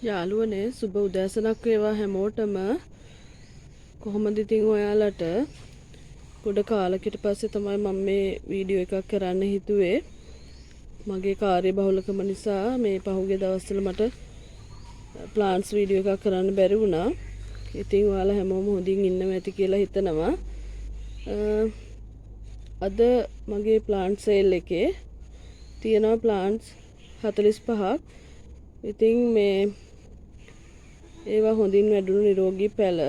යාළුවනේ සුබ උදෑසනක් වේවා හැමෝටම. කොහොමද ඉතින් ඔයාලට? ගොඩ කාලෙකට පස්සේ තමයි මම මේ වීඩියෝ එකක් කරන්න හිතුවේ. මගේ කාර්යබහුලකම නිසා මේ පහුගිය දවස්වල මට ප්ලාන්ට්ස් වීඩියෝ එකක් කරන්න බැරි වුණා. ඉතින් ඔයාලා හැමෝම හොඳින් ඉන්නවා ඇති කියලා හිතනවා. අද මගේ ප්ලාන්ට් සේල් එකේ තියෙනවා ප්ලාන්ට්ස් 45ක්. ඉතින් මේ ඒවා හොඳින් වැඩුණු නිරෝගී පැල.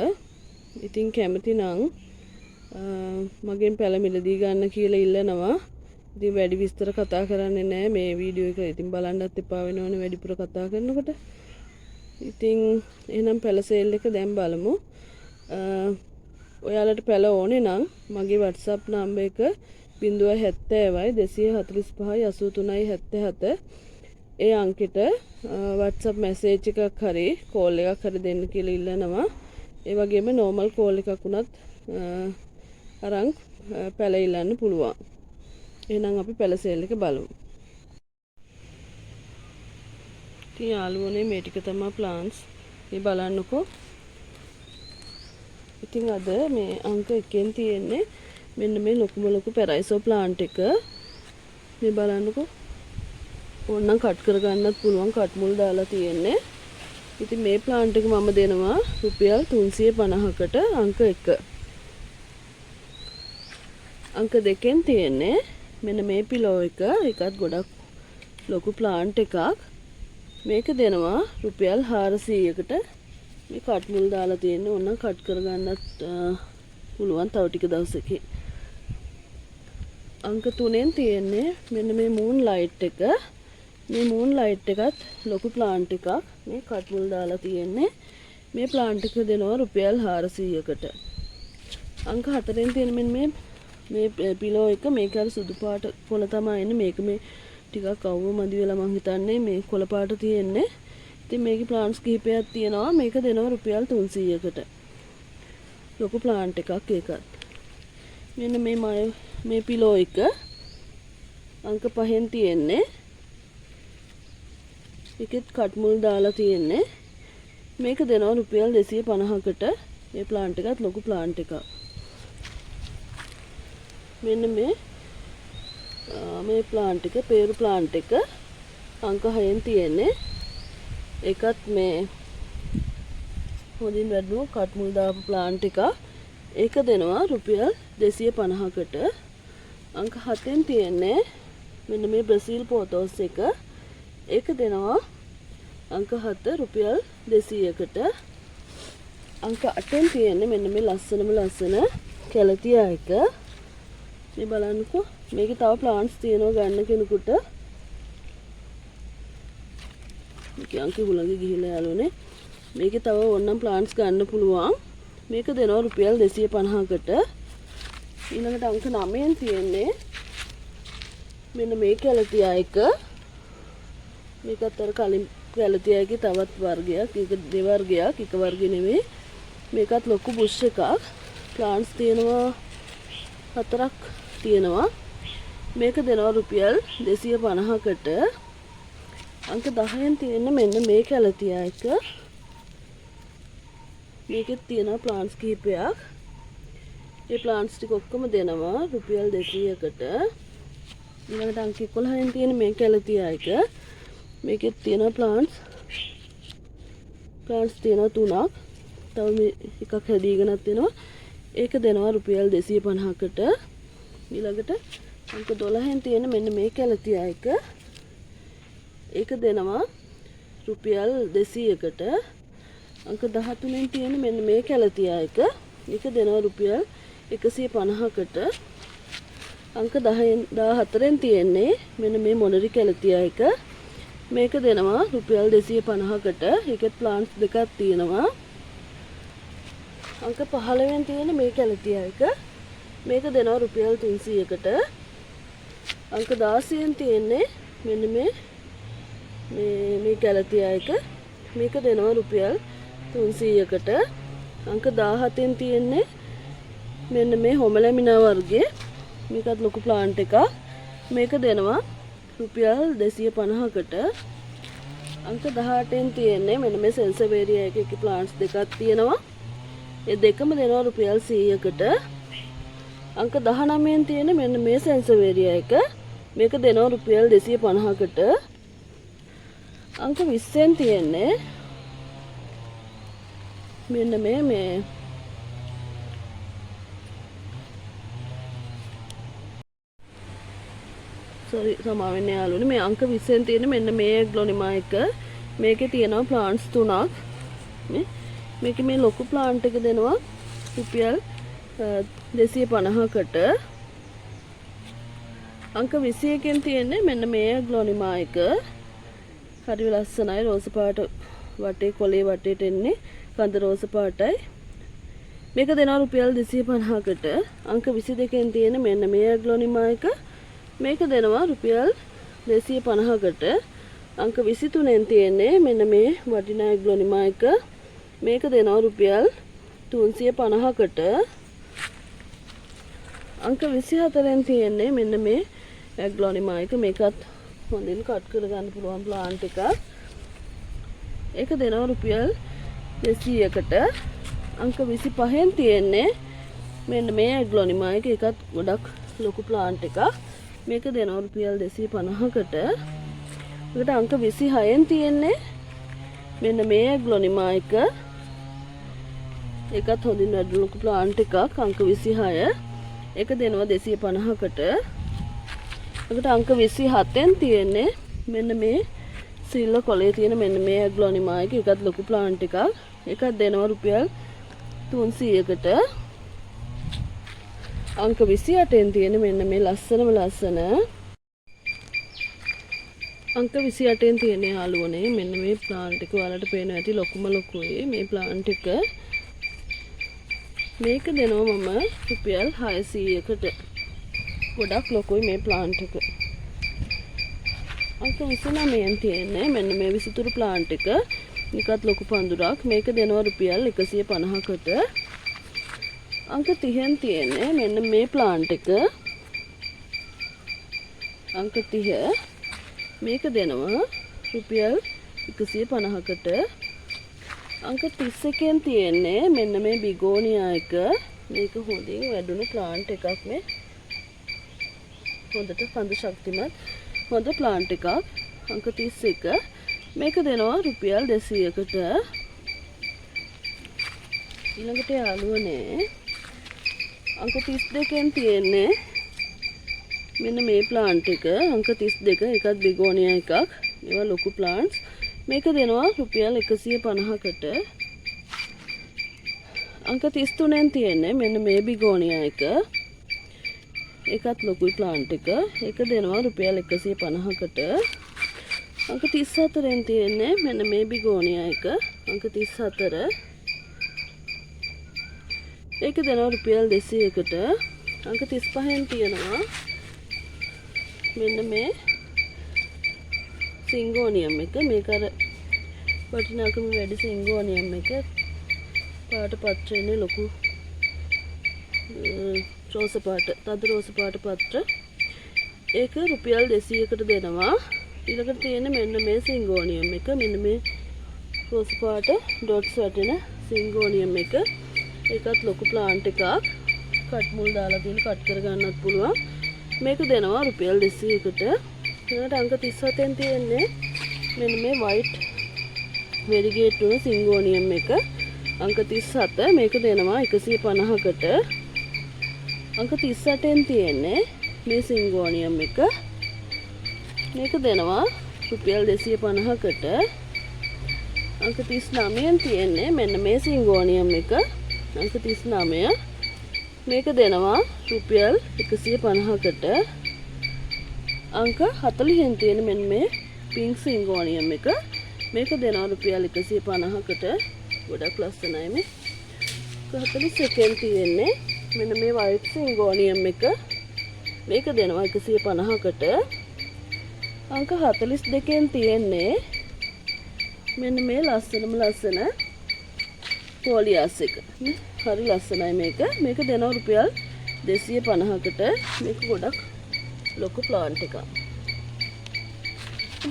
ඉතින් කැමති නම් මගෙන් පැල මිලදී ගන්න කියලා ඉල්ලනවා. ඉතින් වැඩි විස්තර කතා කරන්නේ නැහැ මේ වීඩියෝ එක. ඉතින් බලන්නත් එපා වෙනවනේ වැඩිපුර කතා කරනකොට. ඉතින් එහෙනම් පැල සේල් එක දැන් බලමු. ඔයාලට පැල ඕනේ නම් මගේ WhatsApp නම්බර් එක 070 245 ඒ අංකෙට WhatsApp මැසේජ් එකක් හරි කෝල් එකක් හරි දෙන්න කියලා ඉල්ලනවා. ඒ වගේම normal කෝල් එකක් වුණත් අරන් පැල ඉල්ලන්න පුළුවන්. එහෙනම් අපි පැල සේල් එක බලමු. ඉතින් යාළුවනේ මේ ටික තමයි ප්ලාන්ට්ස්. මේ බලන්නකෝ. ඉතින් අද මේ අංක 1 තියෙන්නේ මෙන්න මේ ලොකු පැරයිසෝ ප්ලාන්ට් එක. මේ බලන්නකෝ. ඕනනම් කට් කරගන්නත් පුළුවන් කට් මුල් දාලා තියෙන්නේ. ඉතින් මේ ප්ලාන්ට් එක මම දෙනවා රුපියල් 350කට අංක 1. අංක 2න් තියෙන්නේ මෙන්න මේ පිලෝ එක. ඒකත් ගොඩක් ලොකු ප්ලාන්ට් එකක්. මේක දෙනවා රුපියල් 400කට. මේ කට් මුල් දාලා තියෙන්නේ. ඕනනම් කට් කරගන්නත් පුළුවන් තව ටික දවසකින්. අංක 3න් තියෙන්නේ මෙන්න මේ මූන් ලයිට් එක. මේ මූන් ලයිට් එකත් ලොකු ප්ලාන්ට් එකක්. මේ කට් මුල් දාලා තියෙන්නේ. මේ ප්ලාන්ට් එක දෙනවා රුපියල් 400කට. අංක 4න් තියෙන මෙන්න මේ පිලෝ එක. මේක අර සුදු පාට කොළ තමයි එන්නේ. මේක මේ ටිකක් අවුව මදි වෙලා මං හිතන්නේ මේ කොළ පාට තියෙන්නේ. ඉතින් මේකේ ප්ලාන්ට්ස් කිහිපයක් තියෙනවා. මේක දෙනවා රුපියල් 300කට. ලොකු ප්ලාන්ට් එකක් ඒකත්. මෙන්න මේ පිලෝ එක අංක 5න් තියෙන්නේ. ඒකෙත් කට් මුල් දාලා තියෙන්නේ. මේක දෙනවා රුපියල් 250කට. මේ ප්ලාන්ට් එකත් ලොකු ප්ලාන්ට් එකක්. මෙන්න මේ ප්ලාන්ට් එක පේරු ප්ලාන්ට් එක අංක 6න් තියෙන්නේ. ඒකත් මේ හොඳින් වැඩුණු කට් මුල් දාපු ප්ලාන්ට් එකක්. ඒක දෙනවා රුපියල් 250කට. අංක 7න් තියෙන්නේ මෙන්න මේ බ්‍රසීල් පෝතෝස් එක. ඒක දෙනවා අංක 7 රුපියල් 200කට. අංක 8න් තියෙන්නේ මෙන්න මේ ලස්සන කැලතියා එක. මේ බලන්නකෝ. මේකේ තව ප්ලාන්ට්ස් තියෙනවා ගන්න කෙනෙකුට. මේකේ අංක හුලඟේ ගිහිලා යාළුවනේ. මේකේ තව ඕනනම් ප්ලාන්ට්ස් ගන්න පුළුවන්. මේක දෙනවා රුපියල් 250කට. ඊළඟට අංක 9න් තියෙන්නේ මෙන්න මේ කැලතියා එක. මේකත් අර කලින් කැලතියාගේ තවත් වර්ගයක්. ඒක දෙවර්ගයක්, එක වර්ගෙ නෙමෙයි. මේකත් ලොකු බුෂ් එකක්. ප්ලාන්ට්ස් තියෙනවා 4ක් තියෙනවා. මේක දෙනවා රුපියල් 250කට. අංක 10න් තියෙන මෙන්න මේ කැලතියා එක. මේකෙත් තියෙනවා ප්ලාන්ට්ස් කිහිපයක්. ඒ ප්ලාන්ට්ස් ටික ඔක්කොම දෙනවා රුපියල් 200කට. ඊළඟට අංක 11න් තියෙන මේ කැලතියා එක. මේකෙත් තියෙනවා ප්ලාන්ට්ස් තියෙනවා 3ක්. තව මේ එකක් හැදීගෙනත් එනවා. ඒක දෙනවා රුපියල් 250කට. ඊළඟට අංක 12න් තියෙන මෙන්න මේ කැලතියා එක. ඒක දෙනවා රුපියල් 200කට. අංක 13න් තියෙන මෙන්න මේ කැලතියා එක. ඒක දෙනවා රුපියල් 150කට. අංක 14න් තියෙන්නේ මෙන්න මේ මොනරි කැලතියා එක. මේක දෙනවා රුපියල් 250කට. ඒකෙත් ප්ලාන්ට්ස් දෙකක් තියෙනවා. අංක 15න් තියෙන මේ කැලතියා එක. මේක දෙනවා රුපියල් 300කට. අංක 16න් තියෙන්නේ මෙන්න මේ කැලතියා එක. මේක දෙනවා රුපියල් 300කට. අංක 17න් තියෙන්නේ මෙන්න මේ හොමලැමිනා වර්ගයේ. මේකත් ලොකු ප්ලාන්ට් එකක්. මේක දෙනවා රුපියල් 250කට. අංක 18න් තියෙන්නේ මෙන්න මේ සෙන්සර්වේරියා එකේ ප්ලාන්ට්ස් දෙකක් තියෙනවා. ඒ දෙකම දෙනවා රුපියල් 100කට. අංක 19න් තියෙන මෙන්න මේ සෙන්සර්වේරියා එක මේක දෙනවා රුපියල් 250කට. අංක 20න් තියෙන්නේ මෙන්න මේ සමාවෙන්න යාළුවනේ මේ අංක 20න් තියෙන මෙන්න මේ ග්ලොනිමා එක මේකේ තියෙනවා ප්ලාන්ට්ස් 3ක් මේකේ මේ ලොකු ප්ලාන්ට් එක දෙනවා රුපියල් 250කට. අංක 21න් තියෙන්නේ මෙන්න මේ ග්ලොනිමා එක හරි ලස්සනයි රෝස පාට වටේ කොලේ වටේට එන්නේ කඳ රෝස පාටයි මේක දෙනවා රුපියල් 250කට. අංක 22න් තියෙන මෙන්න මේ ග්ලොනිමා එක මේක දෙනවා රුපියල් 250කට. අංක 23න් තියෙන්නේ මෙන්න මේ වටිනා ග්ලොනිමා එක මේක දෙනවා රුපියල් 350කට. අංක 24න් තියෙන්නේ මෙන්න මේ ග්ලොනිමා එක මේකත් හොඳින් කට් කරගන්න පුළුවන් ප්ලාන්ට් එකක්. ඒක දෙනවා රුපියල් 200කට. අංක 25න් තියෙන්නේ මෙන්න මේ ග්ලොනිමා එක ඒකත් ගොඩක් ලොකු ප්ලාන්ට් එකක්. මේක දෙනවා රුපියල් 250කට. ඒකට අංක 26න් තියෙන්නේ මෙන්න මේ ග්ලොනිමා එක. ඒකත් හොඳින් වැඩි ලොකු ප්ලාන්ට් එකක්. අංක 26. ඒක දෙනවා 250කට. ඒකට අංක 27න් තියෙන්නේ මෙන්න මේ සිල්ල කොලේ තියෙන මෙන්න මේ ග්ලොනිමා එක. ඒකත් ලොකු ප්ලාන්ට් එකක්. ඒකත් දෙනවා රුපියල් 300කට. අංක 28න් තියෙන මෙන්න මේ ලස්සන අංක 28න් තියෙන යාළුවනේ මෙන්න මේ ප්ලාන්ට් එක ඔයාලට පේනවා ඇති ලොකුම ලොකුයි මේ ප්ලාන්ට් එක. මේක දෙනවා මම රුපියල් 600කට. ගොඩක් ලොකුයි මේ ප්ලාන්ට් එක. අංක 29න් තියෙන්නේ මෙන්න මේ විසිතුරු ප්ලාන්ට් එක. නිකත් ලොකු පඳුරක්. මේක දෙනවා රුපියල් 150කට. අංක 30න් තියෙන්නේ මෙන්න මේ ප්ලාන්ට් එක. අංක 30 මේක දෙනවා රුපියල් 150කට. අංක 31න් තියෙන්නේ මෙන්න මේ බිගෝනියා එක. මේක හොඳින් වැඩුණු ප්ලාන්ට් එකක් මේ. හොඳට කඳ ශක්තිමත් හොඳ ප්ලාන්ට් එකක්. අංක 31 මේක දෙනවා රුපියල් 200කට. ඊළඟට යාළුවනේ අංක 32න් තියෙන්නේ මෙන්න මේ ප්ලාන්ට් එක. අංක 32 එකත් බිගෝනියා එකක්. ඒවා ලොකු ප්ලාන්ට්ස්. මේක දෙනවා රුපියල් 150කට. අංක 33න් තියෙන්නේ මෙන්න මේ බිගෝනියා එක. ඒකත් ලොකුයි ප්ලාන්ට් එක. ඒක දෙනවා රුපියල් 150කට. අංක 34න් තියෙන්නේ මෙන්න මේ බිගෝනියා එක. අංක 34 ඒක දෙනවා රුපියල් 200කට. අංක 35න් තියෙනවා මෙන්න මේ සිංගෝනියම් එක. මේක අර වටිනාකම වැඩි සිංගෝනියම් එක. පාට පත්‍රයනේ ලොකු රෝස පාට තද රෝස පාට පත්‍ර. ඒක රුපියල් 200කට දෙනවා. ඊළඟට තියෙන මෙන්න මේ සිංගෝනියම් එක. මෙන්න මේ රෝස පාට ඩොට්ස් වටින සිංගෝනියම් එක. ඒකත් ලොකු ප්ලාන්ට් එකක්. කට් මුල් දාලා තියෙන කට් කරගන්නත් පුළුවන්. මේක දෙනවා රුපියල් 200කට. ඊළඟට අංක 37න් තියෙන්නේ මෙන්න මේ වයිට් වෙරිගේට් වුණු සිංගෝනියම් එක. අංක 37 මේක දෙනවා 150කට. අංක 38න් තියෙන්නේ මේ සිංගෝනියම් එක. මේක දෙනවා රුපියල් 250කට. අංක 39න් තියෙන්නේ මෙන්න මේ සිංගෝනියම් එක. අංක 39 මේක දෙනවා රුපියල් 150කට. අංක 40න් තියෙන මෙන්න මේ පින්ක් සිංගෝනියම් එක. මේක දෙනවා රුපියල් 150කට. ගොඩක් ලස්සනයි මේ. 41න් තියෙන්නේ මෙන්න මේ වයිට් සිංගෝනියම් එක. මේක දෙනවා 150කට. අංක 42න් තියෙන්නේ මෙන්න මේ ලස්සන පෝලියාස් එක. හරි ලස්සනයි මේක. මේක දෙනවා රුපියල් 250කට. මේක ගොඩක් ලොකු ප්ලාන්ට් එකක්.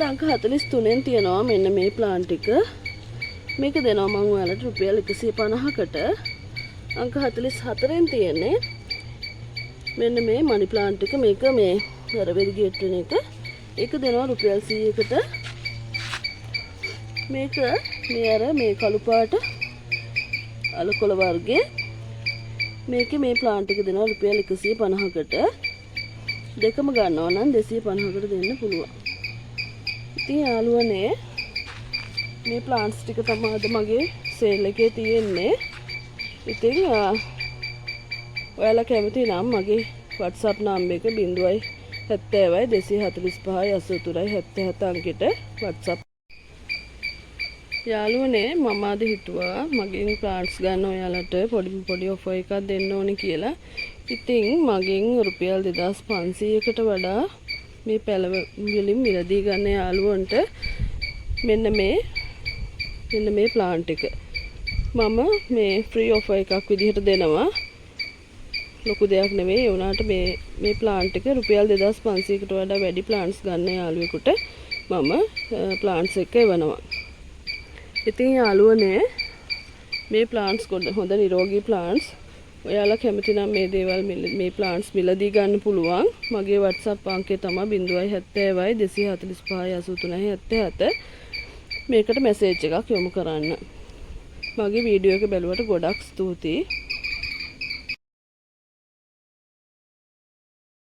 අංක 43න් තියෙනවා මෙන්න මේ ප්ලාන්ට් එක. මේක දෙනවා මම ඔයාලට රුපියල් 150කට. අංක 44න් තියෙන්නේ මෙන්න මේ මනි ප්ලාන්ට් එක. මේක මේ අර වෙරිගේට් වෙන එක. ඒක දෙනවා රුපියල් 100කට. මේක මේ අර මේ කළු පාට අලකොළ වර්ගයේ මේකේ මේ ප්ලාන්ට් එක දෙනවා රුපියල් 150කට. දෙකම ගන්නවා නම් 250කට දෙන්න පුළුවන්. ඉතින් යාළුවනේ මේ ප්ලාන්ට්ස් ටික තමයි අද මගේ සේල් එකේ තියෙන්නේ. ඉතින් ඔයාලා කැමති නම් මගේ WhatsApp නම්බර් එක 070 245 83 77 අංකෙට WhatsApp. යාළුවනේ මම අද හිතුවා මගෙන් ප්ලාන්ට්ස් ගන්න ඔයාලට පොඩි ඔෆර් එකක් දෙන්න ඕනේ කියලා. ඉතින් මගෙන් රුපියල් 2500කට වඩා මේ පැලවලින් මිලදී ගන්න යාළුවන්ට මෙන්න මේ ප්ලාන්ට් එක මම මේ ෆ්‍රී ඔෆර් එකක් විදිහට දෙනවා. ලොකු දෙයක් නෙවෙයි. ඒ වුණාට මේ ප්ලාන්ට් එක රුපියල් 2500කට වඩා වැඩි ප්ලාන්ට්ස් ගන්න යාළුවෙකුට මම ප්ලාන්ට්ස් එක එවනවා. ඉතින් යාළුවනේ මේ ප්ලාන්ට්ස් හොඳ නිරෝගී ප්ලාන්ට්ස්. ඔයාලා කැමති නම් මේ දේවල් මේ ප්ලාන්ට්ස් මිලදී ගන්න පුළුවන්. මගේ WhatsApp අංකය තමයි 070 245 83 77. මේකට මැසේජ් එකක් යොමු කරන්න. මගේ වීඩියෝ එක බැලුවට ගොඩක් ස්තුතියි.